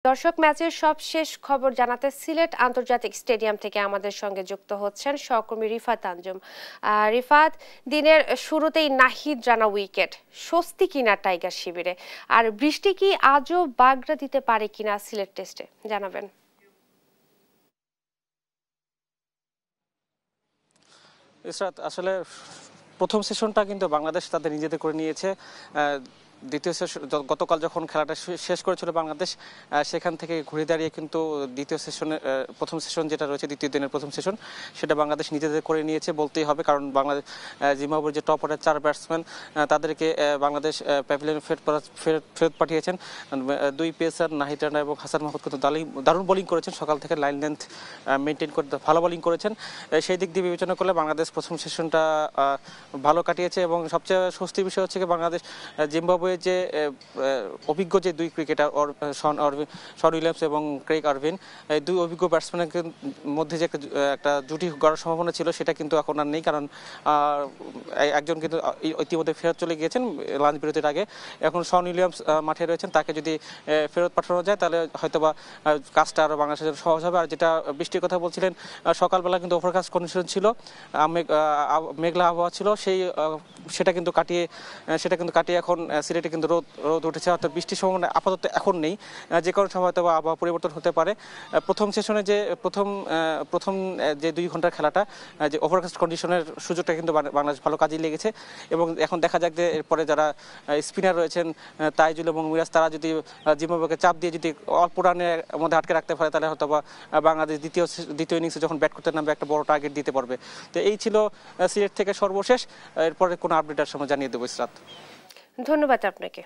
দর্শক ম্যাচের সবশেষ খবর জানাতে সিলেট আন্তর্জাতিক স্টেডিয়াম থেকে আমাদের সঙ্গে যুক্ত হচ্ছেন সহকর্মী রিফাত আঞ্জুম। রিফাত, দিনের শুরুতেই নাহিদ রানা উইকেট, স্বস্তি কিনা টাইগার শিবিরে, আর বৃষ্টি কি আজও বাগড়া দিতে পারে কিনা সিলেট টেস্টে জানাবেন। ইসরাত, আসলে প্রথম সেশনটা কিন্তু বাংলাদেশ তাদের নিজেদের করে নিয়েছে। দ্বিতীয় সেশন গতকাল যখন খেলাটা শেষ করেছিল বাংলাদেশ, সেখান থেকে ঘুরে দাঁড়িয়ে কিন্তু দ্বিতীয় সেশনে প্রথম সেশন যেটা রয়েছে, দ্বিতীয় দিনের প্রথম সেশন, সেটা বাংলাদেশ নিজেদের করে নিয়েছে বলতেই হবে। কারণ বাংলাদেশ জিম্বাবুয়ের যে টপ অর্ডার 4 ব্যাটসম্যান, তাদেরকে বাংলাদেশ প্যাভিলিয়নে ফেরত পাঠিয়েছেন। 2 পেসার নাহিদ রানা এবং হাসান মাহমুদ কিন্তু দারুণ বোলিং করেছেন, সকাল থেকে লাইন লেন্থ মেনটেন করে ভালো বোলিং করেছেন। সেই দিক দিয়ে বিবেচনা করলে বাংলাদেশ প্রথম সেশনটা ভালো কাটিয়েছে। এবং সবচেয়ে স্বস্তির বিষয় হচ্ছে জিম্বাবুয়ে যে অভিজ্ঞ যে 2 ক্রিকেটার শন উইলিয়ামস এবং ক্রেইগ আরভিন, এই 2 অভিজ্ঞ ব্যাটসম্যানের মধ্যে যে একটা জুটি গড়ার সম্ভাবনা ছিল, সেটা কিন্তু এখন আর নেই। কারণ একজন কিন্তু ইতিমধ্যে ফেরত চলে গিয়েছেন লাঞ্চ বিরতির আগে। এখন শন উইলিয়ামস মাঠে রয়েছেন, তাকে যদি ফেরত পাঠানো যায় তাহলে হয়তোবা কাজটা আরও বাংলাদেশের জন্য সহজ হবে। আর যেটা বৃষ্টির কথা বলছিলেন, সকালবেলা কিন্তু ওভারকাস্ট কন্ডিশন ছিল, মেঘলা আবহাওয়া ছিল, সেটা কিন্তু কাটিয়ে এখন সিলেটে কিন্তু রোদ উঠেছে। অর্থাৎ বৃষ্টির সম্ভাবনা আপাতত এখন নেই, যে কারণে হয়তো আবহাওয়া পরিবর্তন হতে পারে। প্রথম সেশনে যে প্রথম যে 2 ঘন্টার খেলাটা, যে ওভারকাস্ট কন্ডিশনের সুযোগটা কিন্তু বাংলাদেশ ভালো কাজে লেগেছে। এবং এখন দেখা যাক যে এরপরে যারা স্পিনার রয়েছেন তাইজুল এবং মিরাজ, তারা যদি জিম্বাবুয়েকে চাপ দিয়ে যদি অল্প রানের মধ্যে আটকে রাখতে পারে, তাহলে হয়তো বাংলাদেশ দ্বিতীয় ইনিংসে যখন ব্যাট করতে নামবে একটা বড় টার্গেট দিতে পারবে। তো এই ছিল সিলেট থেকে সর্বশেষ। এরপরে কোনো আপডেট আর সময় জানিয়ে দেবো ইসরাত। ধন্যবাদ আপনাকে।